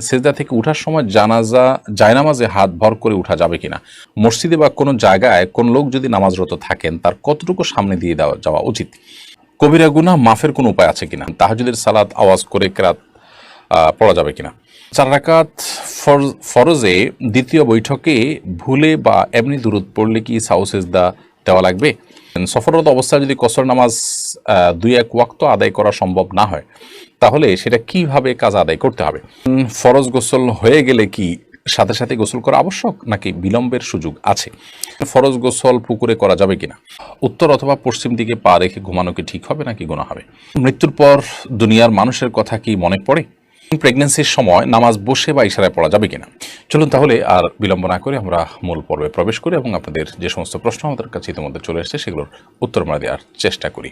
সেজদা থেকে উঠার সময় জায়নামাজে হাত ভর করে উঠা যাবে কিনা, মসজিদে বা কোনো জায়গায় কোন লোক যদি নামাজরত থাকেন তার কতটুকু সামনে দিয়ে যাওয়া উচিত, কবিরা গুনাহ মাফের কোনো উপায় আছে কিনা, তাহাজ্জুদের সালাত আওয়াজ করে কেরাত পড়া যাবে কিনা, 4 রাকাত ফরজে দ্বিতীয় বৈঠকে ভুলে বা এমনি দুরূদ পড়লে কি সাহু সেজদা দেওয়া লাগবে, সফররত অবস্থায় যদি কসর নামাজ 2-1 ওয়াক্ত আদায় করা সম্ভব না হয় তাহলে সেটা কিভাবে কাজা আদায় করতে হবে, ফরজ গোসল হয়ে গেলে কি সাথে সাথে গোসল করা আবশ্যক নাকি বিলম্বের সুযোগ আছে, ফরজ গোসল পুকুরে করা যাবে কিনা, উত্তর অথবা পশ্চিম দিকে পা রেখে ঘুমানো কি ঠিক হবে নাকি গুনাহ হবে, মৃত্যুর পর দুনিয়ার মানুষের কথা কি মনে পড়ে, প্রেগন্যান্সির সময় নামাজ বসে বা ইশারায় পড়া যাবে কিনা। চলুন তাহলে আর বিলম্ব না করে আমরা মূল পর্বে প্রবেশ করি এবং আপনাদের যে সমস্ত প্রশ্ন আমাদের কাছে ইতিমধ্যে চলে এসেছে সেগুলোর উত্তর আমরা দেওয়ার চেষ্টা করি।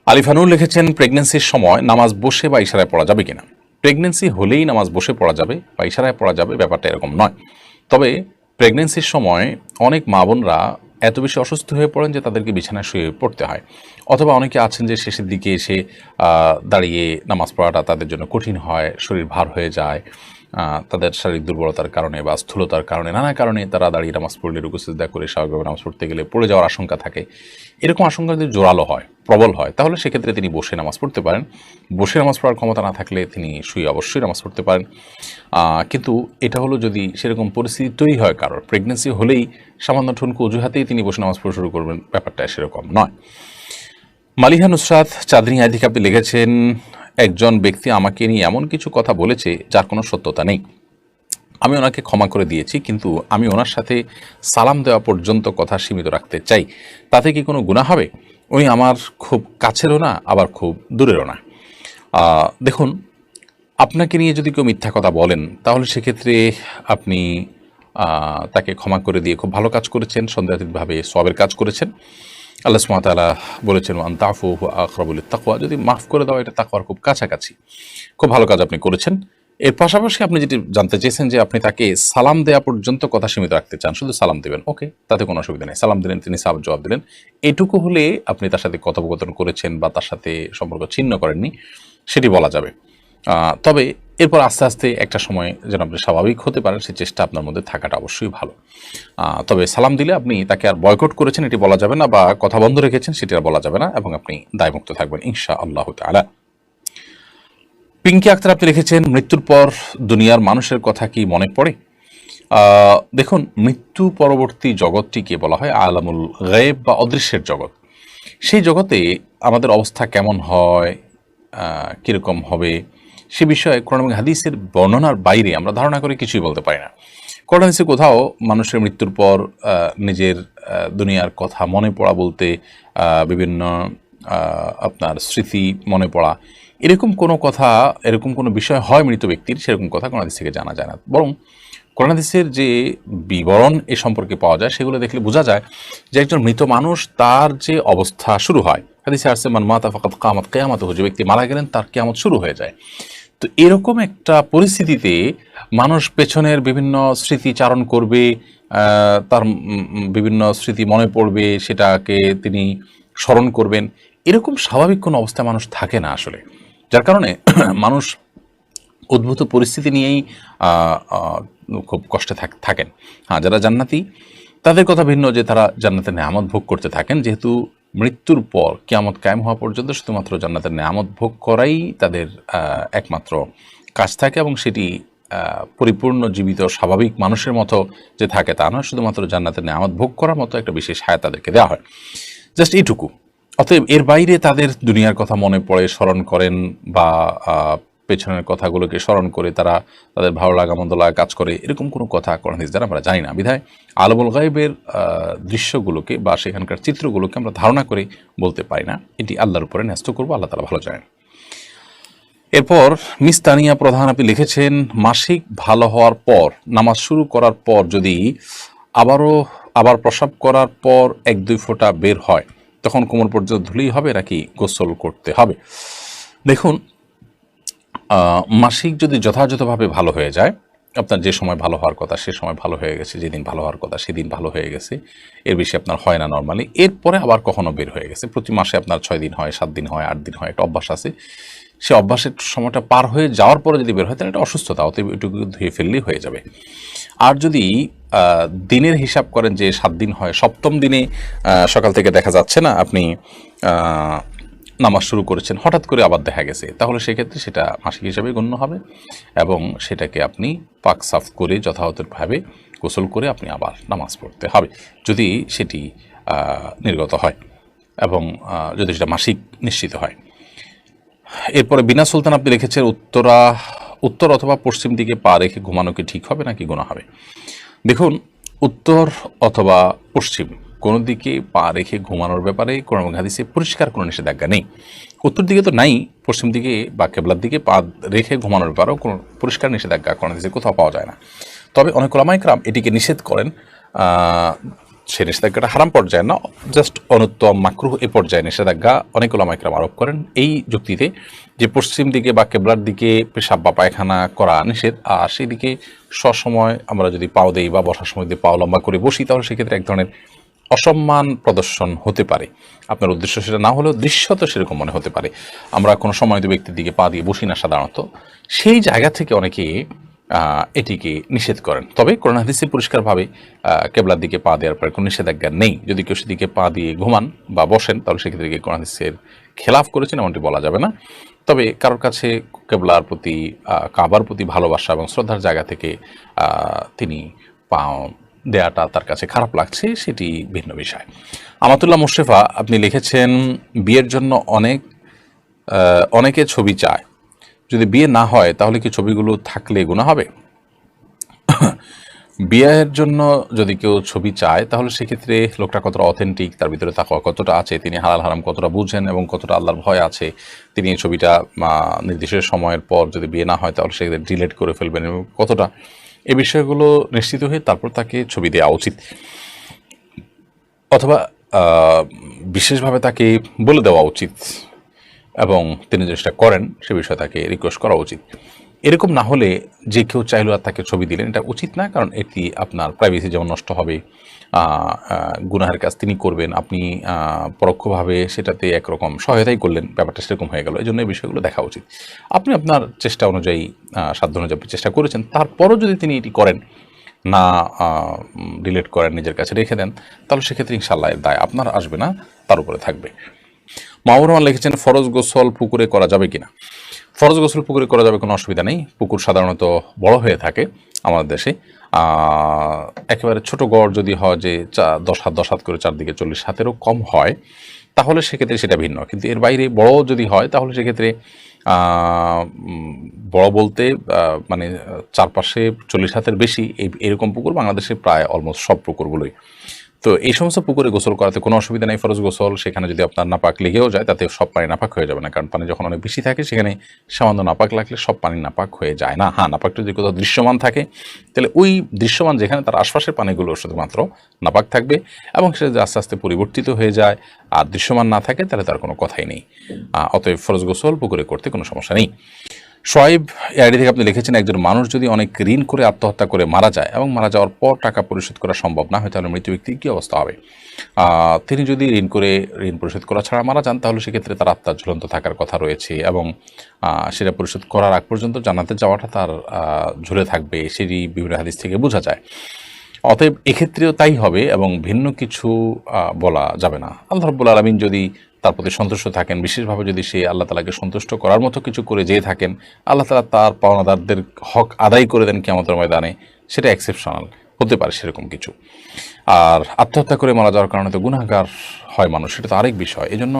আলিফানুর লিখেছেন, প্রেগন্যান্সির সময় নামাজ বসে বা ইশারায় পড়া যাবে কিনা। প্রেগন্যান্সি হলেই নামাজ বসে পড়া যাবে বা ইশারায় পড়া যাবে, ব্যাপারটা এরকম নয়। তবে প্রেগন্যান্সির সময় অনেক মা বোনরা এত বেশি অসুস্থ হয়ে পড়েন যে তাদেরকে বিছানায় শুয়ে পড়তে হয়, অথবা অনেকে আছেন যে শেষের দিকে এসে দাঁড়িয়ে নামাজ পড়াটা তাদের জন্য কঠিন হয়, শরীর ভার হয়ে যায়, তাদের শারীরিক দুর্বলতার কারণে বা স্থূলতার কারণে, নানা কারণে তারা দাঁড়িয়ে নামাজ পড়লে রুকু সিজদা করে স্বাভাবিকভাবে নামাজ পড়তে গেলে পড়ে যাওয়ার আশঙ্কা থাকে। এরকম আশঙ্কা যদি জোরালো হয়, প্রবল হয়, তাহলে সেক্ষেত্রে তিনি বসে নামাজ পড়তে পারেন। বসে নামাজ পড়ার ক্ষমতা না থাকলে তিনি শুয়ে অবশ্যই নামাজ পড়তে পারেন। কিন্তু এটা হলো যদি সেরকম পরিস্থিতি তৈরি হয় কারোর, প্রেগনেন্সি হলেই সামান্য ঠুনকো অজুহাতেই তিনি বসে নামাজ পড়া শুরু করবেন, ব্যাপারটা সেরকম নয়। মালিহা নুসরাত চাঁদনী আই থেকে আপনি লিখেছেন, একজন ব্যক্তি আমাকে নিয়ে এমন কিছু কথা বলেছে যার কোনো সত্যতা নেই। আমি ওনাকে ক্ষমা করে দিয়েছি, কিন্তু আমি ওনার সাথে সালাম দেওয়া পর্যন্ত কথা সীমিত রাখতে চাই। তাতে কি কোনো গুনাহ হবে? উনি আমার খুব কাছেরও না, আবার খুব দূরেরও না। দেখুন, আপনাকে নিয়ে যদি কেউ মিথ্যা কথা বলেন তাহলে সেক্ষেত্রে আপনি তাকে ক্ষমা করে দিয়ে খুব ভালো কাজ করেছেন, সন্দেহাতীতভাবে সওয়াবের কাজ করেছেন। আল্লাহ সুবহানাহু ওয়া তাআলা বলেছেন, ওয়ান তা'ফু হুয়া আকরাবু লিত-তাকওয়া, যদি মাফ করে দেওয়া এটা তাকওয়ার খুব কাছাকাছি। খুব ভালো কাজ আপনি করেছেন। এর পাশাপাশি আপনি যেটি জানতে চেয়েছেন যে আপনি তাকে সালাম দেওয়া পর্যন্ত কথা সীমিত রাখতে চান, শুধু সালাম দেবেন, ওকে, তাতে কোনো অসুবিধা নেই। সালাম দিলেন, তিনি সালাম জবাব দিলেন, এটুকু হলে আপনি তার সাথে কথোপকথন করেছেন বা তার সাথে সম্পর্ক ছিন্ন করেননি, সেটি বলা যাবে। তবে এরপর আস্তে আস্তে একটা সময় যেন আপনি স্বাভাবিক হতে পারেন সেই চেষ্টা আপনার মধ্যে থাকাটা অবশ্যই ভালো। তবে সালাম দিলে আপনি তাকে আর বয়কট করেছেন এটি বলা যাবে না, বা কথা বন্ধ রেখেছেন সেটি আর বলা যাবে না, এবং আপনি দায়মুক্ত থাকবেন ইনশাআল্লাহু তাআলা। পিঙ্কি আক্তার আপনি লিখেছেন, মৃত্যুর পর দুনিয়ার মানুষের কথা কি মনে পড়ে? দেখুন, মৃত্যু পরবর্তী জগৎটিকে বলা হয় আলামুল গায়েব বা অদৃশ্যের জগৎ। সেই জগতে আমাদের অবস্থা কেমন হয়, কীরকম হবে, সে বিষয়ে কোরআন এবং হাদিসের বর্ণনার বাইরে আমরা ধারণা করে কিছুই বলতে পারি না। কোরআন হাদিসে কোথাও মানুষের মৃত্যুর পর নিজের দুনিয়ার কথা মনে পড়া বলতে বিভিন্ন আপনার স্মৃতি মনে পড়া, এরকম কোনো কথা, এরকম কোনো বিষয় হয় মৃত ব্যক্তির, সেরকম কথা কোরআন হাদিস থেকে জানা যায় না। বরং কোরআন হাদিসের যে বিবরণ এ সম্পর্কে পাওয়া যায় সেগুলো দেখলে বোঝা যায় যে একজন মৃত মানুষ তার যে অবস্থা শুরু হয়, হাদিসে আসছে মান মাতা ফাকাদ কামাত কিয়ামাতুহু, যে ব্যক্তি মারা গেলেন তার কিয়ামত শুরু হয়ে যায়। তো এরকম একটা পরিস্থিতিতে মানুষ পেছনের বিভিন্ন স্মৃতি চারণ করবে, তার বিভিন্ন স্মৃতি মনে পড়বে, সেটাকে তিনি স্মরণ করবেন, এরকম স্বাভাবিক কোনো অবস্থায় মানুষ থাকে না আসলে। যার কারণে মানুষ উদ্ভূত পরিস্থিতি নিয়েই খুব কষ্টে থাকেন। হ্যাঁ, যারা জান্নাতি তাদের কথা ভিন্ন, যে তারা জান্নাতের নেয়ামত ভোগ করতে থাকেন, যেহেতু মৃত্যুর পর কিয়ামত কায়েম হওয়া পর্যন্ত শুধুমাত্র জান্নাতের নেয়ামত ভোগ করাই তাদের একমাত্র কাজ থাকে, এবং সেটি পরিপূর্ণ জীবিত স্বাভাবিক মানুষের মতো যে থাকে তা নয়, শুধুমাত্র জান্নাতের নেয়ামত ভোগ করার মতো একটা বিশেষ হায়াত তাদেরকে দেওয়া হয়, জাস্ট এইটুকু। অতএব এর বাইরে তাদের দুনিয়ার কথা মনে পড়ে, স্মরণ করেন, বা পেছনের কথাগুলোকে স্মরণ করে তারা তাদের ভালো লাগা মন্দ লাগা কাজ করে, এরকম কোনো কথা কোরআন হাদিস দ্বারা আমরা জানি না। বিধায় আলামুল গায়েবের দৃশ্যগুলোকে বা সেখানকার চিত্রগুলোকে আমরা ধারণা করে বলতে পারি না, এটি আল্লাহর উপরে ন্যস্ত করবো, আল্লাহ তাআলা ভালো জানেন। এরপর মিস তানিয়া প্রধান আপনি লিখেছেন, মাসিক ভালো হওয়ার পর নামাজ শুরু করার পর যদি আবার প্রস্রাব করার পর 1-2 ফোঁটা বের হয় তখন কোমর পর্যন্ত ধুলেই হবে নাকি গোসল করতে হবে? দেখুন, মাসিক যদি যথাযথভাবে ভালো হয়ে যায়, আপনার যে সময় ভালো হওয়ার কথা সে সময় ভালো হয়ে গেছে, যেদিন ভালো হওয়ার কথা সেদিন ভালো হয়ে গেছে, এর বেশি আপনার হয় না নর্মালি, এরপরে আবার কখনো বের হয়ে গেছে, প্রতি মাসে আপনার 6 দিন হয়, 7 দিন হয়, 8 দিন হয়, একটা অভ্যাস আছে, সে অভ্যাসের সময়টা পার হয়ে যাওয়ার পরে যদি বের হয় তাহলে এটা অসুস্থতা, অতএব এটুকু ধুয়ে ফেললেই হয়ে যাবে। আর যদি দিনের হিসাব করেন যে 7 দিন হয়, সপ্তম দিনে সকাল থেকে দেখা যাচ্ছে না আপনি নামাজ শুরু করেছেন, হঠাৎ করে আবার দেখা গেছে, তাহলে সেক্ষেত্রে সেটা মাসিক হিসাবে গণ্য হবে এবং সেটাকে আপনি পাক সাফ করে যথাযথভাবে গোসল করে আপনি আবার নামাজ পড়তে হবে, যদি সেটি নির্গত হয় এবং যদি সেটা মাসিক নিশ্চিত হয়। এরপরে বিনা সুলতান আপনি লিখেছেন উত্তর অথবা পশ্চিম দিকে পা রেখে ঘুমানো কি ঠিক হবে নাকি গুনাহ হবে? দেখুন, উত্তর অথবা পশ্চিম কোনো দিকে পা রেখে ঘুমানোর ব্যাপারে কোরআন এবং হাদিসে পরিষ্কার কোনো নিষেধাজ্ঞা নেই। উত্তর দিকে তো নাই, পশ্চিম দিকে বা কেবলার দিকে পা রেখে ঘুমানোর ব্যাপারেও কোনো পরিষ্কার নিষেধাজ্ঞা কোরআন হাদিসে কোথাও পাওয়া যায় না। তবে অনেক ওলামায়ে কেরাম এটিকে নিষেধ করেন, সে নিষেধাজ্ঞাটা হারাম পর্যায়ে না, জাস্ট অনুত্তম মাকরুহ এ পর্যায়ে নিষেধাজ্ঞা অনেক ওলামায়ে কেরাম আরোপ করেন এই যুক্তিতে যে পশ্চিম দিকে বা কেবলার দিকে পেশাব বা পায়খানা করা নিষেধ, আর সেই দিকে সবসময় আমরা যদি পাও দেই বা বসার সময় যদি পাও লম্বা করে বসি তাহলে সেক্ষেত্রে এক ধরনের অসম্মান প্রদর্শন হতে পারে। আপনার উদ্দেশ্য সেটা না হলেও দৃশ্যত সেরকম মনে হতে পারে। আমরা কোনো সম্মানিত ব্যক্তির দিকে পা দিয়ে বসি না সাধারণত, সেই জায়গা থেকে অনেকে এটিকে নিষেধ করেন। তবে কোরআন হাদিসে পরিষ্কারভাবে কেবলার দিকে পা দেওয়ার পরে কোনো নিষেধাজ্ঞা নেই। যদি কেউ সেদিকে পা দিয়ে ঘুমান বা বসেন তাহলে সেক্ষেত্রে কোরআন হাদিসের খেলাফ করেছেন এমনটি বলা যাবে না। তবে কারোর কাছে কেবলার প্রতি কাবার প্রতি ভালোবাসা এবং শ্রদ্ধার জায়গা থেকে তিনি পা দেয়াটা তার কাছে খারাপ লাগছে, সেটি ভিন্ন বিষয়। আমাতুল্লাহ মুশরেফা আপনি লিখেছেন বিয়ের জন্য অনেকে ছবি চায়, যদি বিয়ে না হয় তাহলে কি ছবিগুলো থাকলে গুনাহ হবে? বিয়ের জন্য যদি কেউ ছবি চায় তাহলে সেক্ষেত্রে লোকটা কতটা অথেন্টিক, তার ভিতরে তাকওয়া কতটা আছে, তিনি হালাল হারাম কতটা বুঝেন এবং কতটা আল্লাহর ভয় আছে, তিনি এই ছবিটা নির্দিষ্ট সময়ের পর যদি বিয়ে না হয় তাহলে সেক্ষেত্রে ডিলেট করে ফেলবেন এবং কতটা, এই বিষয়গুলো নিশ্চিত হয়ে তারপর তাকে ছবি দেওয়া উচিত, অথবা বিশেষভাবে তাকে বলে দেওয়া উচিত এবং তিনি যেটা করেন সে বিষয়ে তাকে রিকোয়েস্ট করা উচিত। এরকম না হলে যে কেউ চাইলেও আর তাকে ছবি দিলেন, এটা উচিত না, কারণ এটি আপনার প্রাইভেসি যেমন নষ্ট হবে, গুনাহের কাজ তিনি করবেন, আপনি পরোক্ষভাবে সেটাতে একরকম সহায়তাই করলেন, ব্যাপারটা সেরকম হয়ে গেল। এই জন্য এই বিষয়গুলো দেখা উচিত। আপনি আপনার চেষ্টা অনুযায়ী সাধ্য অনুযায়ী চেষ্টা করেছেন, তারপরও যদি তিনি এটি করেন না, ডিলিট করেন, নিজের কাছে রেখে দেন, তাহলে সেক্ষেত্রে ইনশাআল্লাহ এর দায় আপনার আসবে না, তার উপরে থাকবে। মাহবুর রহমান লিখেছেন ফরজ গোসল পুকুরে করা যাবে কিনা? ফরজ গোসল পুকুরে করা যাবে, কোনো অসুবিধা নেই। পুকুর সাধারণত বড় হয়ে থাকে আমাদের দেশে, একেবারে ছোট গড় যদি হয় যে 10 হাত করে চারদিকে 40 হাতেরও কম হয় তাহলে সেক্ষেত্রে সেটা ভিন্ন, কিন্তু এর বাইরে বড় যদি হয় তাহলে সেক্ষেত্রে বড় বলতে মানে চারপাশে 40 হাতের বেশি এরকম পুকুর বাংলাদেশে প্রায় অলমোস্ট সব পুকুরগুলোই। তো এই সমস্ত পুকুরে গোসল করাতে কোনো অসুবিধা নেই। ফরজ গোসল, সেখানে যদি আপনার নাপাক লেগেও যায় তাতে সব পানি নাপাক হয়ে যাবে না, কারণ পানি যখন অনেক বেশি থাকে সেখানে সামান্য নাপাক লাগলে সব পানি নাপাক হয়ে যায় না। হ্যাঁ, নাপাকটা যদি কোথাও দৃশ্যমান থাকে তাহলে ওই দৃশ্যমান যেখানে তার আশপাশের পানিগুলো শুধুমাত্র নাপাক থাকবে এবং সেটা যদি আস্তে আস্তে পরিবর্তিত হয়ে যায় আর দৃশ্যমান না থাকে তাহলে তার কোনো কথাই নেই। অতএব ফরজ গোসল পুকুরে করতে কোনো সমস্যা নেই। শোয়েব এআইডি থেকে আপনি লিখেছেন একজন মানুষ যদি অনেক ঋণ করে আত্মহত্যা করে মারা যায় এবং মারা যাওয়ার পর টাকা পরিশোধ করা সম্ভব না হয় তাহলে মৃত ব্যক্তির কী অবস্থা হবে? তিনি যদি ঋণ পরিশোধ করা ছাড়া মারা যান তাহলে সেক্ষেত্রে তার আত্মার ঝুলন্ত থাকার কথা রয়েছে এবং সেটা পরিশোধ করার আগ পর্যন্ত জান্নাতে যাওয়াটা তার ঝুলে থাকবে, সেটি বিভিন্ন হাদিস থেকে বোঝা যায়। অতএব এক্ষেত্রেও তাই হবে এবং ভিন্ন কিছু বলা যাবে না। আল্লাহ রাব্বুল আলামিন যদি তার প্রতি সন্তুষ্ট থাকেন, বিশেষভাবে যদি সে আল্লাহ তাআলাকে সন্তুষ্ট করার মতো কিছু করে যেয়ে থাকেন, আল্লাহ তাআলা তার পাওনাদারদের হক আদায় করে দেন কিয়ামতের ময়দানে, সেটা এক্সেপশনাল হতে পারে সেরকম কিছু। আর আত্মহত্যা করে মারা যাওয়ার কারণে তো গুনাহগার হয় মানুষ, সেটা তো আরেক বিষয়। এজন্য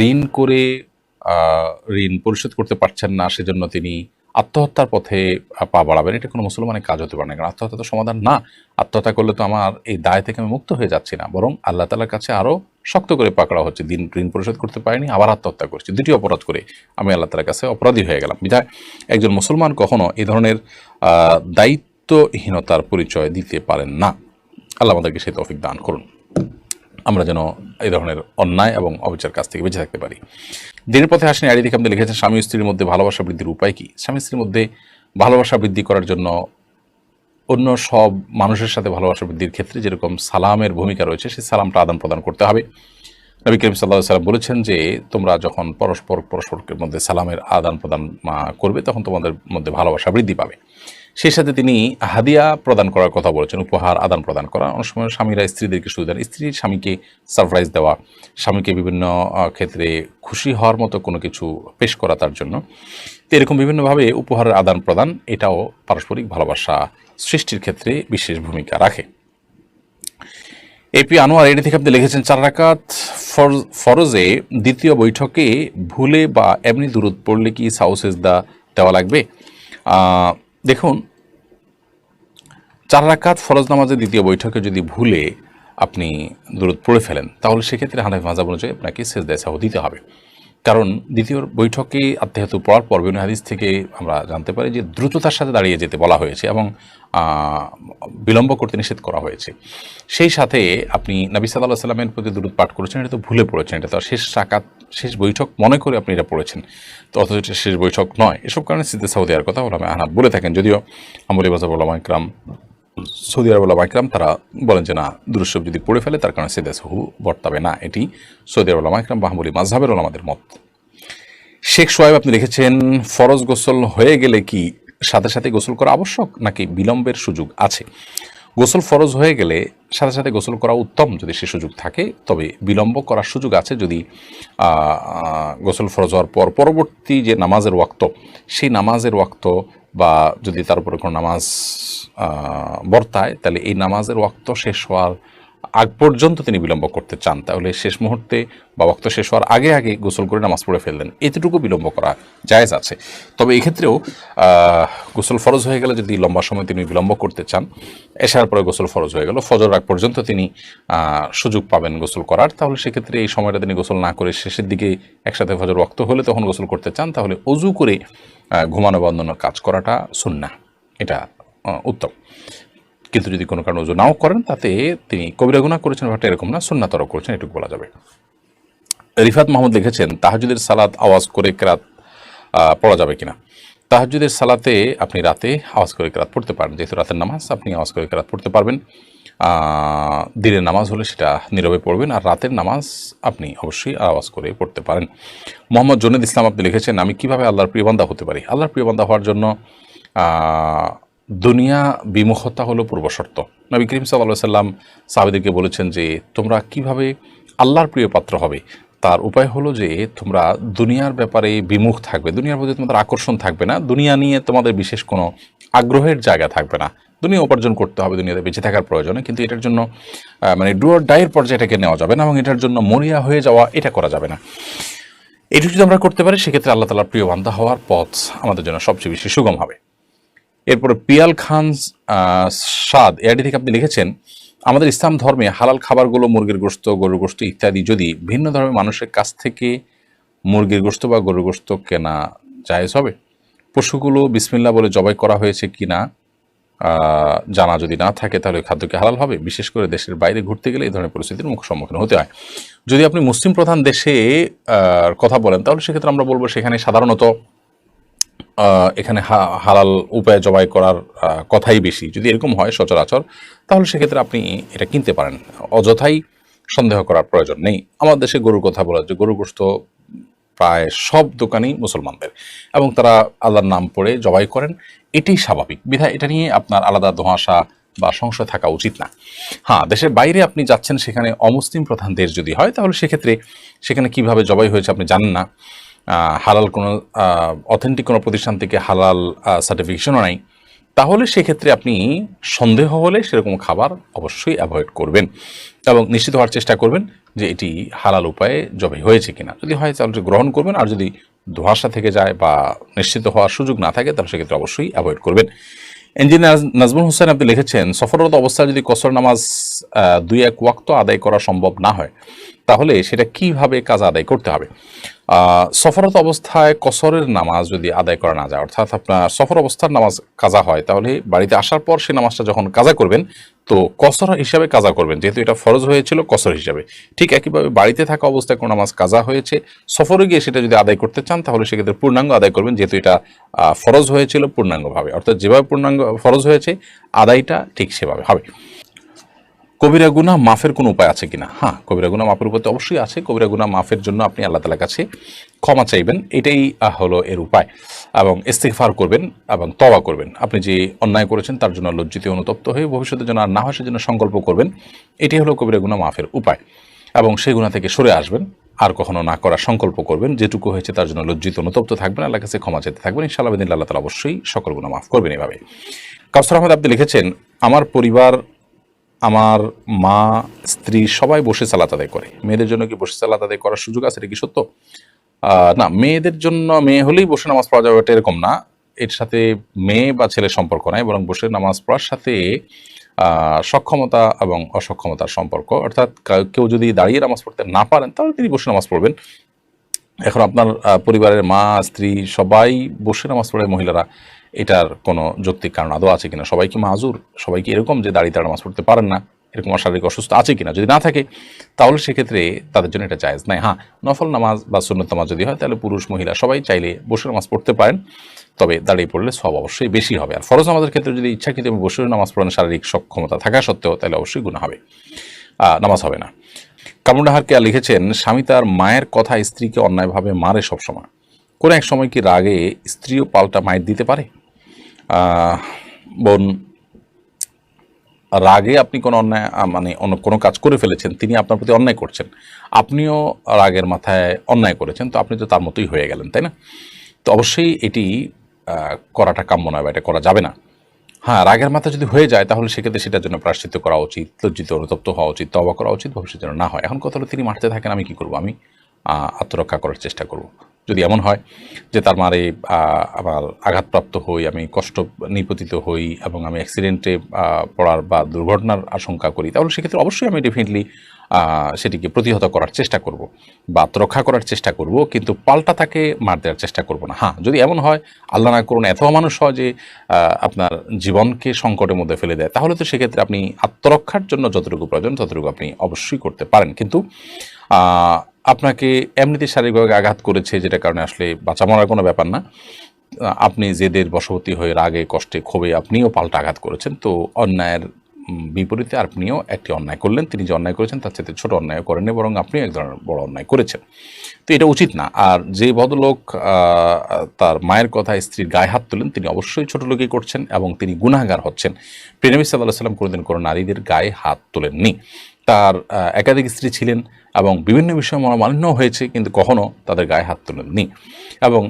ঋণ করে ঋণ পরিশোধ করতে পারছেন না সেজন্য তিনি আত্মহত্যার পথে পা বাড়াবেন, এটা কোনো মুসলমানের কাজ হতে পারে না, কারণ আত্মহত্যা তো সমাধান না। আত্মহত্যা করলে তো আমার এই দায় থেকে আমি মুক্ত হয়ে যাচ্ছি না, বরং আল্লাহ তাআলার কাছে আরও শক্ত করে পাকড়া হচ্ছে। ঋণ পরিশোধ করতে পারিনি, আবার আত্মহত্যা করছি, দুটি অপরাধ করে আমি আল্লাহ তাআলার কাছে অপরাধী হয়ে গেলাম। বিধায় একজন মুসলমান কখনো এই ধরনের দায়িত্বহীনতার পরিচয় দিতে পারেন না। আল্লাহ আমাদেরকে সেই তৌফিক দান করুন, আমরা যেন এই ধরনের অন্যায় এবং অবিচার কাছ থেকে বেঁচে থাকতে পারি। দিনের পথে আসেন আইডি থেকে আপনি লিখেছেন স্বামী স্ত্রীর মধ্যে ভালোবাসা বৃদ্ধির উপায় কি? স্বামী স্ত্রীর মধ্যে ভালোবাসা বৃদ্ধি করার জন্য অন্য সব মানুষের সাথে ভালোবাসা বৃদ্ধির ক্ষেত্রে যেরকম সালামের ভূমিকা রয়েছে সেই সালামটা আদান প্রদান করতে হবে। নবী করিম সাল্লাল্লাহু আলাইহি ওয়াসাল্লাম বলেছেন যে তোমরা যখন পরস্পরের মধ্যে সালামের আদান প্রদান করবে তখন তোমাদের মধ্যে ভালোবাসা বৃদ্ধি পাবে। সেই সাথে তিনি হাদিয়া প্রদান করার কথা বলেছেন, উপহার আদান প্রদান করা। অনেক সময় স্বামীরা স্ত্রীদেরকে সুযোগ দেন, স্ত্রীর স্বামীকে সারপ্রাইজ দেওয়া, স্বামীকে বিভিন্ন ক্ষেত্রে খুশি হওয়ার মতো কোনো কিছু পেশ করা তার জন্য। তো এরকম বিভিন্নভাবে উপহারের আদান প্রদান এটাও পারস্পরিক ভালোবাসা সৃষ্টির ক্ষেত্রে বিশেষ ভূমিকা রাখে। এপি আনোয়ার এটি থেকে আপনি লিখেছেন 4 রাকাত ফরজে দ্বিতীয় বৈঠকে ভুলে বা এমনি দুরূদ পড়লে কি সাউ সেজদা দেওয়া লাগবে? দেখুন, 4 রাকাত ফরজ নামাজের দ্বিতীয় বৈঠকে যদি ভুলে আপনি দুরূদ পড়ে ফেলেন তাহলে সেক্ষেত্রে হানাফি মাযহাব অনুযায়ী আপনাকে সেজদায়ে সাহু দিতে হবে। কারণ দ্বিতীয় বৈঠকে আত্মাহিয়াতু পড়ার পর বিভিন্ন হাদিস থেকে আমরা জানতে পারি যে দ্রুততার সাথে দাঁড়িয়ে যেতে বলা হয়েছে এবং বিলম্ব করতে নিষেধ করা হয়েছে। সেই সাথে আপনি নবী সাল্লাল্লাহু আলাইহি ওয়াসাল্লামের প্রতি দুরূদ পাঠ করেছেন, এটা তো ভুলে পড়েছেন, এটা তো শেষ রাকাত শেষ বৈঠক মনে করে আপনি এটা পড়েছেন, তো অথচ এটা শেষ বৈঠক নয়। এসব কারণে সিজদায়ে সাহু দেওয়ার কথা ওলামায়ে আহনাফ বলে থাকেন, যদিও হাম্বলী মাযহাব ওলামায়ে কিরাম, সৌদি আরব ওলামায়ে কিরাম তারা বলেন যে না, দুরূদ শরীফ যদি পড়ে ফেলে তার কারণে সিজদায়ে সাহু বর্তাবে না। এটি সৌদি আরব ওলামায়ে কিরাম বা হাম্বলী মাযহাবের ওলামাদের মত। শেখ সোহাইব আপনি লিখেছেন ফরজ গোসল হয়ে গেলে কি সাথে সাথে গোসল করা আবশ্যক নাকি বিলম্বের সুযোগ আছে? গোসল ফরজ হয়ে গেলে সাথে সাথে গোসল করা উত্তম যদি সে সুযোগ থাকে, তবে বিলম্ব করার সুযোগ আছে যদি গোসল ফরজ হওয়ার পর পরবর্তী যে নামাজের ওয়াক্ত সেই নামাজের ওয়াক্ত বা যদি তার উপরে কোনো নামাজ বর্তায় তাহলে এই নামাজের ওয়াক্ত শেষ হওয়ার আগ পর্যন্ত তিনি বিলম্ব করতে চান, তাহলে শেষ মুহূর্তে বা ওয়াক্ত শেষ হওয়ার আগে আগে গোসল করে নামাজ পড়ে ফেললেন, এতটুকু বিলম্ব করা জায়েজ আছে। তবে এক্ষেত্রেও গোসল ফরজ হয়ে গেলে যদি লম্বা সময় তিনি বিলম্ব করতে চান, এশার পরে গোসল ফরজ হয়ে গেল, ফজর আগ পর্যন্ত তিনি সুযোগ পাবেন গোসল করার, তাহলে সেক্ষেত্রে এই সময়টা তিনি গোসল না করে শেষের দিকে একসাথে ফজর ওয়াক্ত হলে তখন গোসল করতে চান, তাহলে অজু করে ঘুমানো বা অন্যান্য কাজ করাটা সুন্নাহ, এটা উত্তম। কিন্তু যদি কোনো কারণে ওযু নাও করেন তাতে তিনি কবিরা গুনাহ করেছেন ব্যাপারটা এরকম না, সুন্নাতও করেছেন, এটুকু বলা যাবে। রিফাত মাহমুদ লিখেছেন তাহাজ্জুদের সালাত আওয়াজ করে কেরাত পড়া যাবে কিনা? তাহাজ্জুদের সালাতে আপনি রাতে আওয়াজ করে কেরাত পড়তে পারেন, যেহেতু রাতের নামাজ আপনি আওয়াজ করে কেরাত পড়তে পারবেন। দিনের নামাজ হলে সেটা নীরবে পড়বেন, আর রাতের নামাজ আপনি অবশ্যই আওয়াজ করে পড়তে পারেন। মোহাম্মদ জুনেদ ইসলাম আপনি লিখেছেন আমি কিভাবে আল্লাহর প্রিয় বান্দা হতে পারি? আল্লাহর প্রিয় বান্দা হওয়ার জন্য দুনিয়া বিমুখতা হলো পূর্বশর্ত। নবী করিম সাল্লাল্লাহু আলাইহি ওয়াসাল্লাম সাহাবীদেরকে বলেছেন যে তোমরা কিভাবে আল্লাহর প্রিয় পাত্র হবে, তার উপায় হলো যে তোমরা দুনিয়ার ব্যাপারে বিমুখ থাকবে, দুনিয়ার প্রতি তোমাদের আকর্ষণ থাকবে না, দুনিয়া নিয়ে তোমাদের বিশেষ কোনো আগ্রহের জায়গা থাকবে না। দুনিয়া উপার্জন করতে হবে দুনিয়াতে বেঁচে থাকার প্রয়োজনে, কিন্তু এটার জন্য মানে ডু অর ডাইয়ের পর্যায়টাকে নেওয়া যাবে না এবং এটার জন্য মরিয়া হয়ে যাওয়া এটা করা যাবে না। এটুকু যদি আমরা করতে পারি সেক্ষেত্রে আল্লাহ তাআলার প্রিয় বান্দা হওয়ার পথ আমাদের জন্য সবচেয়ে বেশি সুগম হবে। এরপরে পিয়াল খান সাদ এআইডি থেকে আপনি লিখেছেন আমাদের ইসলাম ধর্মে হালাল খাবারগুলো মুরগির গোশত, গরুর গোশত ইত্যাদি যদি ভিন্ন ধর্মের মানুষের কাছ থেকে মুরগির গোশত বা গরুর গোশত কেনা জায়েজ হবে? পশুগুলো বিসমিল্লাহ বলে জবাই করা হয়েছে কিনা জানা যদি না থাকে তাহলে খাদ্যকে হালাল হবে? বিশেষ করে দেশের বাইরে ঘুরতে গেলে এই ধরনের পরিস্থিতির সম্মুখীন হতে হয়। যদি আপনি মুসলিম প্রধান দেশে কথা বলেন তাহলে সেক্ষেত্রে আমরা বলবো সেখানে সাধারণত এখানে হালাল উপায়ে জবাই করার কথাই বেশি। যদি এরকম হয় সচরাচর তাহলে সেক্ষেত্রে আপনি এটা কিনতে পারেন, অযথাই সন্দেহ করার প্রয়োজন নেই। আমার দেশে গরুর কথা বলা যে গরুর গোশত প্রায় সব দোকানেই মুসলমানদের এবং তারা আল্লাহর নাম পড়ে জবাই করেন, এটাই স্বাভাবিক। বিধায় এটা নিয়ে আপনার আলাদা ধোঁয়াশা বা সংশয় থাকা উচিত না। হ্যাঁ, দেশের বাইরে আপনি যাচ্ছেন, সেখানে অমুসলিম প্রধান দেশ যদি হয় তাহলে সেক্ষেত্রে সেখানে কিভাবে জবাই হয়েছে আপনি জানেন না, হালাল কোনো অথেন্টিক কোনো প্রতিষ্ঠান থেকে হালাল সার্টিফিকেশনও নাই, তাহলে সেক্ষেত্রে আপনি সন্দেহ হলে সেরকম খাবার অবশ্যই অ্যাভয়েড করবেন এবং নিশ্চিত হওয়ার চেষ্টা করবেন যে এটি হালাল উপায়ে জবাই হয়েছে কিনা। যদি হয় তাহলে গ্রহণ করবেন, আর যদি ধোঁয়াশা থেকে যায় বা নিশ্চিত হওয়ার সুযোগ না থাকে তাহলে সেক্ষেত্রে অবশ্যই অ্যাভয়েড করবেন। ইঞ্জিনিয়ার নাজমুল হোসেন আপনি লিখেছেন সফররত অবস্থায় যদি কসর নামাজ 2-1 ওয়াক্ত আদায় করা সম্ভব না হয় তাহলে সেটা কিভাবে কাজা আদায় করতে হবে? সফররত অবস্থায় কসরের নামাজ যদি আদায় করা না যায়, অর্থাৎ আপনার সফর অবস্থার নামাজ কাজা হয়, তাহলে বাড়িতে আসার পর সেই নামাজটা যখন কাজা করবেন তো কসর হিসাবে কাজা করবেন, যেহেতু এটা ফরজ হয়েছিল কসর হিসাবে। ঠিক একইভাবে বাড়িতে থাকা অবস্থায় কোনো নামাজ কাজা হয়েছে, সফরে গিয়ে সেটা যদি আদায় করতে চান তাহলে সেক্ষেত্রে পূর্ণাঙ্গ আদায় করবেন, যেহেতু এটা ফরজ হয়েছিল পূর্ণাঙ্গভাবে, অর্থাৎ যেভাবে পূর্ণাঙ্গ ফরজ হয়েছে আদায়টা ঠিক সেভাবে হবে। কবিরা গুনাহ মাফের কোনো উপায় আছে কিনা? হ্যাঁ, কবিরা গুনাহ মাফের উপায় তো অবশ্যই আছে। কবিরা গুনাহ মাফের জন্য আপনি আল্লাহ তাআলার কাছে ক্ষমা চাইবেন, এটাই হলো এর উপায়। এবং ইস্তিগফার করবেন এবং তওবা করবেন। আপনি যে অন্যায় করেছেন তার জন্য লজ্জিত অনুতপ্ত হয়ে ভবিষ্যতে যেন আর না হয় সেজন্য সংকল্প করবেন। এটাই হলো কবিরা গুনাহ মাফের উপায়। এবং সেই গুনাহ থেকে সরে আসবেন, আর কখনো না করার সংকল্প করবেন। যেটুকু হয়েছে তার জন্য লজ্জিত অনুতপ্ত থাকবেন, আল্লাহর কাছে ক্ষমা চাইতে থাকবেন। ইনশাআল্লাহ বিদিনিল্লাহ আল্লাহ তাআলা অবশ্যই সকল গুনাহ মাফ করবেন। এভাবে কাউসার আহমেদ আপনি লিখেছেন, আমার পরিবার, আমার মা, স্ত্রী সবাই বসে সালাত আদায় করে। মেয়েদের জন্য কি বসে সালাত আদায় করার সুযোগ আছে? এটা কি সত্য? না, মেয়েদের জন্য মেয়ে হলেই বসে নামাজ পড়া যাবে এটা এরকম না। এর সাথে মেয়ে বা ছেলের সম্পর্ক নাই, বরং বসে নামাজ পড়ার সাথে সক্ষমতা এবং অসক্ষমতার সম্পর্ক। অর্থাৎ কেউ যদি দাঁড়িয়ে নামাজ পড়তে না পারেন তাহলে তিনি বসে নামাজ পড়বেন। এখন আপনার পরিবারের মা, স্ত্রী সবাই বসে নামাজ পড়ে মহিলারা, এটার কোনো যৌক্তিক কারণ আদৌ আছে কিনা? সবাই কি মাজুর? সবাই কি এরকম যে দাঁড়িয়ে তারা নামাজ পড়তে পারেন না? এরকম শারীরিক অসুস্থ আছে কিনা? যদি না থাকে তাহলে সেক্ষেত্রে তাদের জন্য এটা জায়েজ নাই। হ্যাঁ, নফল নামাজ বা সুন্নত নামাজ যদি হয় তাহলে পুরুষ মহিলা সবাই চাইলে বসে নামাজ পড়তে পারেন, তবে দাঁড়িয়ে পড়লে সওয়াব অবশ্যই বেশি হবে। আর ফরজ নামাজের ক্ষেত্রে যদি ইচ্ছাকৃত বসে নামাজ পড়েন শারীরিক সক্ষমতা থাকা সত্ত্বেও, তাহলে অবশ্যই গুনাহ হবে, নামাজ হবে না। কামরুন্নাহার কেয়া লিখেছেন, স্বামী তার মায়ের কথা স্ত্রীকে অন্যায়ভাবে মারে সবসময়। কোনো এক সময় কি রাগে স্ত্রীও পাল্টা মায়ের দিতে পারে? বোন, রাগে আপনি কোনো অন্যায় মানে অন্য কোনো কাজ করে ফেলেছেন, তিনি আপনার প্রতি অন্যায় করছেন, আপনিও রাগের মাথায় অন্যায় করেছেন, তো আপনি তো তার মতোই হয়ে গেলেন, তাই না? তো অবশ্যই এটি করাটা কাম্য নয় বা এটা করা যাবে না। হ্যাঁ, রাগের মাথা যদি হয়ে যায় তাহলে সেক্ষেত্রে সেটার জন্য প্রায়শ্চিত্ত করা উচিত, লজ্জিত অনুতপ্ত হওয়া উচিত, তওবা করা উচিত, ভবিষ্যতে যেন না হয়। এখন কথা হলো তিনি মারতে থাকেন, আমি কি করব? আমি আত্মরক্ষা করার চেষ্টা করব। যদি এমন হয় যে তার মারে আমার আঘাতপ্রাপ্ত হই, আমি কষ্ট নিপতিত হই এবং আমি অ্যাক্সিডেন্টে পড়ার বা দুর্ঘটনার আশঙ্কা করি, তাহলে সেক্ষেত্রে অবশ্যই আমি ডেফিনেটলি সেটিকে প্রতিহত করার চেষ্টা করব বা আত্মরক্ষা করার চেষ্টা করব, কিন্তু পাল্টা তাকে মার দেওয়ার চেষ্টা করব না। হ্যাঁ, যদি এমন হয়, আল্লাহ না করুন এত মানুষ হয় যে আপনার জীবনকে সংকটের মধ্যে ফেলে দেয়, তাহলে তো সেক্ষেত্রে আপনি আত্মরক্ষার জন্য যতটুকু প্রয়োজন ততটুকু আপনি অবশ্যই করতে পারেন। কিন্তু আপনাকে এমনিতে শারীরিকভাবে আঘাত করেছে, যেটা কারণে আসলে বাঁচা মরার কোনো ব্যাপার না। আপনি জেদের বশবর্তী হয়ে রাগে কষ্টে ক্ষোভে আপনিও পাল্টা আঘাত করেছেন, তো অন্যায়ের বিপরীতে আপনিও একটি অন্যায় করলেন। তিনি যে অন্যায় করেছেন তার চাইতে ছোট অন্যায় করেননি, বরং আপনিও এক ধরনের বড় অন্যায় করেছেন। তো এটা উচিত না। আর যে ভদ্রলোক তার মায়ের কথা স্ত্রীর গায়ে হাত তোলেন, তিনি অবশ্যই ছোট লোকই করছেন এবং তিনি গুনাহগার হচ্ছেন। প্রিয় নবী সাল্লাল্লাহু আলাইহি ওয়াসাল্লাম কোনোদিন কোনো নারীদের গায়ে হাত তোলেননি। তার একাধিক স্ত্রী ছিলেন এবং বিভিন্ন বিষয়ে মনোমালিন্য হয়েছে, কিন্তু কখনও তাদের গায়ে হাত তোলেননি এবং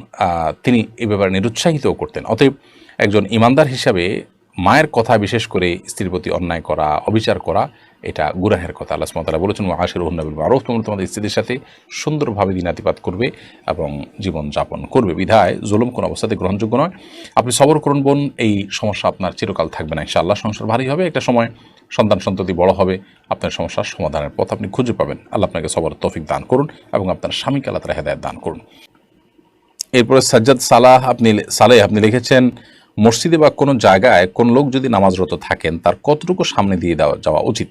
তিনি এ ব্যাপারে নিরুৎসাহিতও করতেন। অতএব একজন ইমানদার হিসাবে মায়ের কথা, বিশেষ করে স্ত্রীর প্রতি অন্যায় করা, অবিচার করা, এটা গুনাহের কথা। আল্লাহ সুবহানাহু ওয়া তাআলা বলেছেন, ওয়াশিরুহুন্না বিল মারুফ, তোমরা তোমাদের স্ত্রীদের সাথে সুন্দরভাবে দিনাতিপাত করবে এবং জীবন যাপন করবে। বিধায় জুলুম কোনো অবস্থাতে গ্রহণযোগ্য নয়। আপনি সবর করুন বোন, এই সমস্যা আপনার চিরকাল থাকবে না ইনশাআল্লাহ। সংসার ভারী হবে, একটা সময় সন্তান সন্ততি বড় হবে, আপনার সমস্যার সমাধানের পথ আপনি খুঁজে পাবেন। আল্লাহ আপনাকে সবর তৌফিক দান করুন এবং আপনার স্বামীকে আল্লাহ তাআলা হেদায়েত দান করুন। এরপরে সাজ্জাদ সালেহ আপনি লিখেছেন, মসজিদে বা কোনো জায়গায় কোন লোক যদি নামাজরত থাকেন তার কতটুকু সামনে দিয়ে যাওয়া উচিত?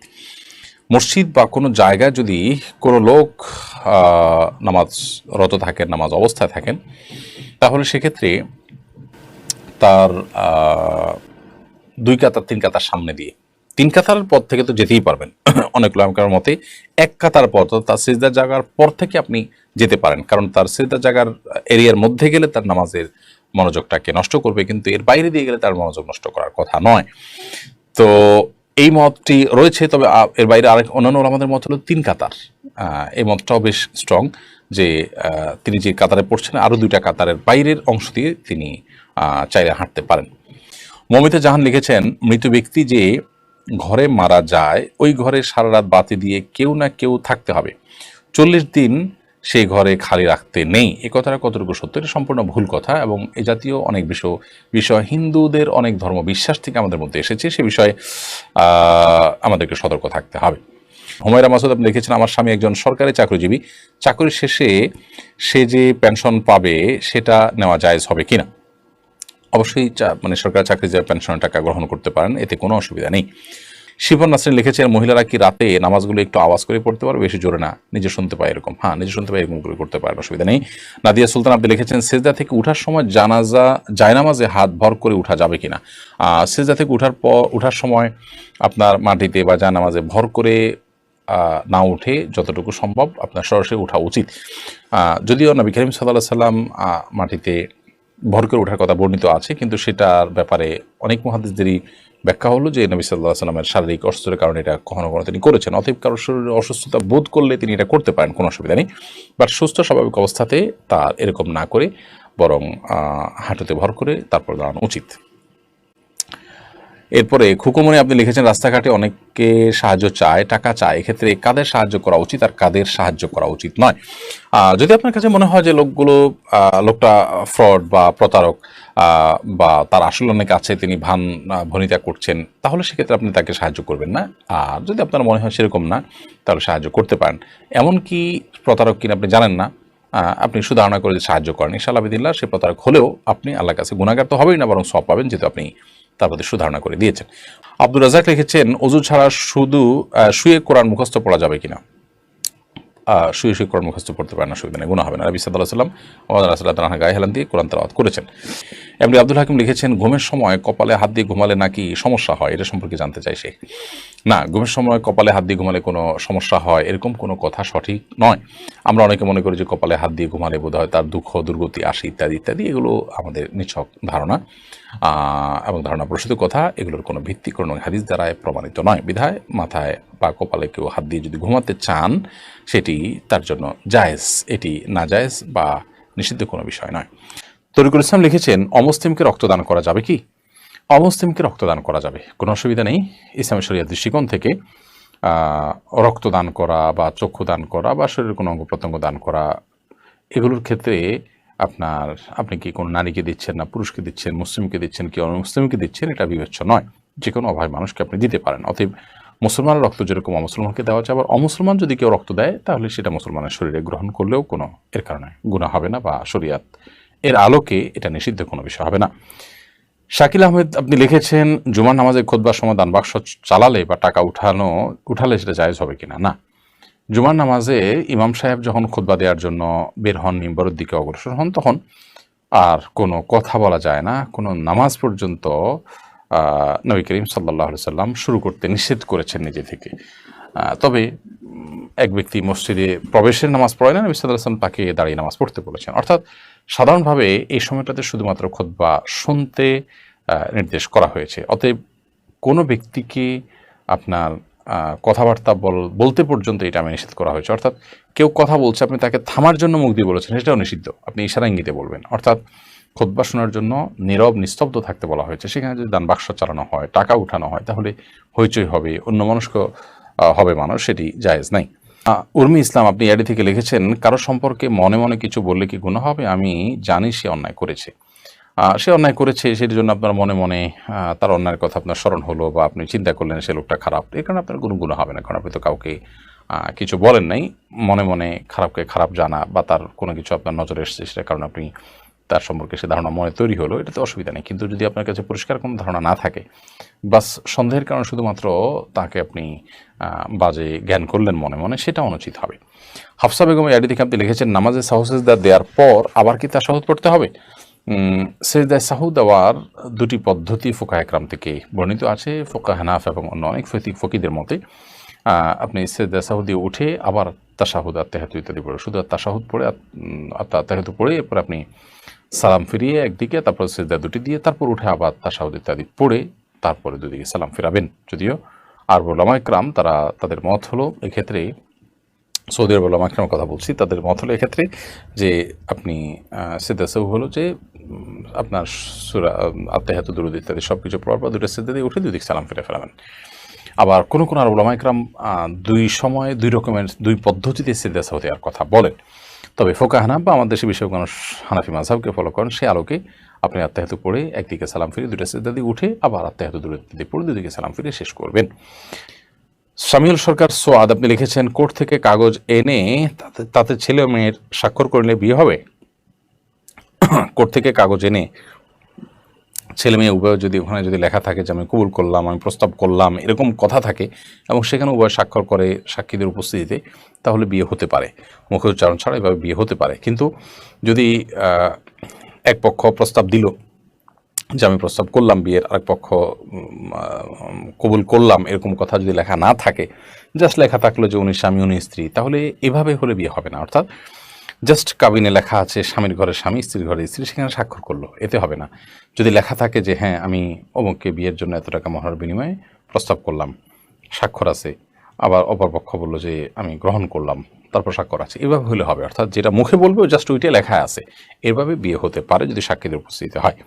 মসজিদ বা কোনো জায়গায় যদি কোনো লোক নামাজরত থাকেন, নামাজ অবস্থায় থাকেন, তাহলে সেক্ষেত্রে তার 2 কাতার 3 কাতার সামনে দিয়ে, 3 কাতারের পর থেকে তো যেতেই পারবেন। অনেক উলামায়ে মতে 1 কাতার পর, তার সিজদার জায়গার পর থেকে আপনি যেতে পারেন, কারণ তার সিজদার জায়গার এরিয়ার মধ্যে গেলে তার নামাজের মনোযোগটাকে নষ্ট করবে, কিন্তু এর বাইরে দিয়ে গেলে তার মনোযোগ নষ্ট করার কথা নয়। তো এই মতটি রয়েছে, তবে এর বাইরে আরেক অন্যান্য ওলামাদের মত হলো 3 কাতার। এই মতটাও বেশ স্ট্রং যে তিনি যে কাতারে পড়ছেন আরও 2টা কাতারের বাইরের অংশ দিয়ে তিনি চাইলে হাঁটতে পারেন। মমিতা জাহান লিখেছেন, মৃত ব্যক্তি যে ঘরে মারা যায় ওই ঘরে সারা রাত বাতি দিয়ে কেউ না কেউ থাকতে হবে, 40 দিন সেই ঘরে খালি রাখতে নেই। এই কথাটা কতটুকু সত্য? এটা সম্পূর্ণ ভুল কথা এবং এ জাতীয় অনেক বিষয় হিন্দুদের অনেক ধর্ম বিশ্বাস থেকে আমাদের মধ্যে এসেছে, সে বিষয়ে আমাদেরকে সতর্ক থাকতে হবে। হুমায়রা মাসুদ আপনি লিখেছেন, আমার স্বামী একজন সরকারি চাকরিজীবী, চাকরির শেষে সে যে পেনশন পাবে সেটা নেওয়া জায়েজ হবে কিনা? অবশ্যই মানে সরকারি চাকরি যে পেনশনের টাকা গ্রহণ করতে পারেন, এতে কোনো অসুবিধা নেই। শিবন নাসরিন লিখেছেন, মহিলারা কি রাতে নামাজগুলো একটু আওয়াজ করে পড়তে পারবে, বেশি জোরে না, নিজে শুনতে পায় এরকম? হ্যাঁ, নিজে শুনতে পায় এরকম করে করতে পারেন, অসুবিধা নেই। নাদিয়া সুলতান আপনি লিখেছেন, সেজদা থেকে উঠার সময় জায়নামাজে হাত ভর করে উঠা যাবে কিনা? সেজদা থেকে উঠার সময় আপনার মাটিতে বা জায়নামাজে ভর করে না উঠে যতটুকু সম্ভব আপনার সরাসরি ওঠা উচিত। যদিও নবী করিম সাল্লাল্লাহু আলাইহি সাল্লাম মাটিতে ভর করে ওঠার কথা বর্ণিত আছে, কিন্তু সেটার ব্যাপারে অনেক মুহাদ্দিসদেরই ব্যাখ্যা হলো যে নবী সাল্লাল্লাহু আলাইহি সাল্লামের শারীরিক অসুস্থতার কারণে এটা কখনো কখনো তিনি করেছেন। অতএব কারোর শরীরে অসুস্থতা বোধ করলে তিনি এটা করতে পারেন, কোনো অসুবিধা নেই। বাট সুস্থ স্বাভাবিক অবস্থাতে তার এরকম না করে বরং হাঁটুতে ভর করে তারপর দাঁড়ানো উচিত। এরপরে খুকুমনি আপনি লিখেছেন, রাস্তাঘাটে অনেকে সাহায্য চায়, টাকা চায়, এক্ষেত্রে কাদের সাহায্য করা উচিত আর কাদের সাহায্য করা উচিত নয়? যদি আপনার কাছে মনে হয় যে লোকটা ফ্রড বা প্রতারক বা তার আসলে অনেক আছে, তিনি ভনিতা করছেন, তাহলে সেক্ষেত্রে আপনি তাকে সাহায্য করবেন না। আর যদি আপনার মনে হয় সেরকম না, তাহলে সাহায্য করতে পারেন। এমনকি প্রতারক কিনা আপনি জানেন না, আপনি শুধু ধারণা করে সাহায্য করেন, ইনশাআল্লাহ বিদিল্লাহ সে প্রতারক হলেও আপনি আল্লাহর কাছে গুনাহগার তো হবেই না, বরং সওয়াব পাবেন, যেহেতু আপনি তার প্রতি সুধারণা করে দিয়েছেন। আব্দুর রাজাক লিখেছেন, অজু ছাড়া শুধু শুয়ে কোরআন মুখস্থ পড়া যাবে কিনা? শুয়ে শুয়ে কোরআন মুখস্থ পড়তে পারেন, অসুবিধা নেই, গুনাহ হবে না। নবী সাল্লাল্লাহু আলাইহি ওয়াসাল্লাম আমাদের রাসূলুল্লাহ গায়ে হেলান দিয়ে কোরআন তেলাওয়াত করেছেন। এমনি আব্দুল হাকিম লিখেছেন, ঘুমের সময় কপালে হাত দিয়ে ঘুমালে নাকি সমস্যা হয়, এটা সম্পর্কে জানতে চাই সে। না, ঘুমের সময় কপালে হাত দিয়ে ঘুমালে কোনো সমস্যা হয় এরকম কোনো কথা সঠিক নয়। আমরা অনেকে মনে করি যে কপালে হাত দিয়ে ঘুমালে বোধ হয় তার দুঃখ দুর্গতি আসে ইত্যাদি ইত্যাদি, এগুলো আমাদের নিছক ধারণা এবং ধারণা প্রসূত কথা, এগুলোর কোনো ভিত্তি কোনো হাদিস দ্বারায় প্রমাণিত নয়। বিধায় মাথায় বা কপালে কেউ হাত দিয়ে যদি ঘুমাতে চান সেটি তার জন্য জায়েজ, এটি না জায়েজ বা নিষিদ্ধ কোনো বিষয় নয়। তরিকুল ইসলাম লিখেছেন, অমুসলিমকে রক্তদান করা যাবে কি? অমুসলিমকে রক্তদান করা যাবে, কোনো অসুবিধা নেই। ইসলামী শরিয়ার দৃষ্টিকোণ থেকে রক্তদান করা বা চক্ষু দান করা বা শরীরের কোনো অঙ্গ প্রত্যঙ্গ দান করা, এগুলোর ক্ষেত্রে আপনি কি কোনো নারীকে দিচ্ছেন না পুরুষকে দিচ্ছেন, মুসলিমকে দিচ্ছেন কি অমুসলিমকে দিচ্ছেন, এটা বিবেচ্য নয়। যে কোনো অভাবী মানুষকে আপনি দিতে পারেন। অতএব মুসলমানের রক্ত যেরকম অমুসলমানকে দেওয়া যায়, আবার অমুসলমান যদি কেউ রক্ত দেয় তাহলে সেটা মুসলমানের শরীরে গ্রহণ করলেও কোনো এর কারণে গুনাহ হবে না, বা শরিয়াত এর আলোকে এটা নিষিদ্ধ কোনো বিষয় হবে না। শাকিল আহমেদ আপনি লিখেছেন, জুমার নামাজে খুতবার সময় দান বাক্স চালালে বা টাকা উঠালে সেটা জায়েজ হবে কিনা? না, জুমার নামাজে ইমাম সাহেব যখন খুতবা দেওয়ার জন্য বের হন, মিম্বরের দিকে অগ্রসর হন, তখন আর কোনো কথা বলা যায় না, কোনো নামাজ পর্যন্ত নবী করিম সাল্লাল্লাহু আলাইহি সাল্লাম শুরু করতে নিষেধ করেছেন নিজে থেকে। তবে এক ব্যক্তি মসজিদে প্রবেশের নামাজ পড়ে না, নবী সাল্লাল্লাহু আলাইহি সাল্লাম তাকে দাঁড়িয়ে নামাজ পড়তে বলেছেন। অর্থাৎ সাধারণভাবে এই সময়টাতে শুধুমাত্র খুতবা শুনতে নির্দেশ করা হয়েছে। অতএব কোনো ব্যক্তিকে আপনার কথাবার্তা বলতে পর্যন্ত এটা আমি নিষেধ করা হয়েছে। অর্থাৎ কেউ কথা বলছে, আপনি তাকে থামার জন্য মুখ দিয়ে বলেছেন, সেটাও নিষিদ্ধ, আপনি ইশারা ইঙ্গিতে বলবেন। অর্থাৎ খুতবা শোনার জন্য নীরব নিস্তব্ধ থাকতে বলা হয়েছে। সেখানে যদি দান বাক্স চালানো হয়, টাকা উঠানো হয়, তাহলে হইচই হবে, অন্যমনস্ক হবে মানুষ, সেটি জায়েজ নাই। উর্মি ইসলাম আপনি এডি থেকে লিখেছেন, কারো সম্পর্কে মনে মনে কিছু বললে কি গুনাহ হবে? আমি জানি সে অন্যায় করেছে, সেটির জন্য আপনার মনে মনে তার অন্যায়ের কথা আপনার স্মরণ হলো বা আপনি চিন্তা করলেন সে লোকটা খারাপ, এর কারণে আপনার কোনো গুনাহ হবে না, কারণ আপনি তো কাউকে কিছু বলেন নাই। মনে মনে খারাপকে খারাপ জানা বা তার কোনো কিছু আপনার নজরে এসেছে, সেটার কারণে আপনি তার সম্পর্কে সে ধারণা মনে তৈরি হলো, এটাতে অসুবিধা নেই। কিন্তু যদি আপনার কাছে পরিষ্কার কোনো ধারণা না থাকে, বাস সন্দেহের কারণে শুধুমাত্র তাকে আপনি বাজে জ্ঞান করলেন মনে মনে, সেটা অনুচিত হবে। হাফসা বেগম এডি থেকে আপনি লিখেছেন, নামাজে সাহসেজদা দেওয়ার পর আবার কি তাশাহুদ পড়তে হবে? সেজদায় সাহু দেওয়ার দুটি পদ্ধতি ফুকাহ একরাম থেকে বর্ণিত আছে, ফুকাহ হানাফ এবং অন্য অনেক ফকিদের মতে। আপনি সেজদায় সাহু দিয়ে উঠে আবার তাশাহুদ আত্তাহিয়াতু ইত্যাদি পড়ে, শুধু তাশাহুদ পড়ে আত্তাহিয়াতু পড়ে এরপর আপনি সালাম ফিরিয়ে একদিকে, তারপর সেজদা দুটি দিয়ে, তারপর উঠে আবার তাশাহুদ ইত্যাদি পড়ে তারপরে দুদিকে সালাম ফিরাবেন। যদিও আর উলামা ইকরাম তাদের মত হলো এক্ষেত্রে, সৌদি আরব উলামা ইকরামের কথা বলছি, তাদের মত হলো এক্ষেত্রে যে আপনি সেজদা সাহু হলো যে আপনার সূরা আত্তাহিয়াতু দুরূদ ইত্যাদি সব কিছু পড়ার পর দুটো সেজদা দিয়ে উঠে দুই দিকে সালাম ফিরে ফেলাবেন। আবার কোনো আর উলামা ইকরাম দুই সময় দুই রকমের দুই পদ্ধতিতে সেজদা সাহু দেওয়ার কথা বলেন। তবে ফুকাহ হানাফ বা আমাদের দেশের বিষয়ে মানুষ হানাফি মাযহাবকে ফলো করেন, সে আলোকে আপনি আত্তাহিয়াতু পড়ে একদিকে সালাম ফিরে দুটো সেজদা দিয়ে উঠে আবার আত্তাহিয়াতু দুরূদ দিয়ে পড়ে দুদিকে সালাম ফিরে শেষ করবেন। শামিউল সরকার সোয়াদ আপনি লিখেছেন, কোর্ট থেকে কাগজ এনে তাতে ছেলে ও মেয়ের স্বাক্ষর করলে বিয়ে হবে? কোর্ট থেকে কাগজ এনে ছেলে মেয়ে উভয় যদি ওখানে যদি লেখা থাকে যে আমি কবুল করলাম, আমি প্রস্তাব করলাম, এরকম কথা থাকে এবং সেখানে উভয় স্বাক্ষর করে সাক্ষীদের উপস্থিতিতে, তাহলে বিয়ে হতে পারে। মুখে উচ্চারণ ছাড়া এভাবে বিয়ে হতে পারে। কিন্তু যদি এক পক্ষ প্রস্তাব দিল যে আমি প্রস্তাব করলাম বিয়ের, আরেক পক্ষ কবুল করলাম, এরকম কথা যদি লেখা না থাকে, জাস্ট লেখা থাকলো যে উনি স্বামী উনি স্ত্রী, তাহলে এভাবে হলে বিয়ে হবে না। অর্থাৎ জাস্ট কাবিনে লেখা আছে স্বামীর ঘরে স্বামী স্ত্রীর ঘরে স্ত্রী, সেখানে স্বাক্ষর করলো, এতে হবে না। যদি লেখা থাকে যে হ্যাঁ আমি অমুককে বিয়ের জন্য এত টাকা মহার বিনিময়ে প্রস্তাব করলাম, স্বাক্ষর আছে, আবার অপরপক্ষ বললো যে আমি গ্রহণ করলাম, তারপর স্বাক্ষর আছে, এভাবে হলে হবে। অর্থাৎ যেটা মুখে বলবে জাস্ট ওইটাই লেখা আছে, এভাবে বিয়ে হতে পারে যদি সাক্ষীদের উপস্থিতি হয়।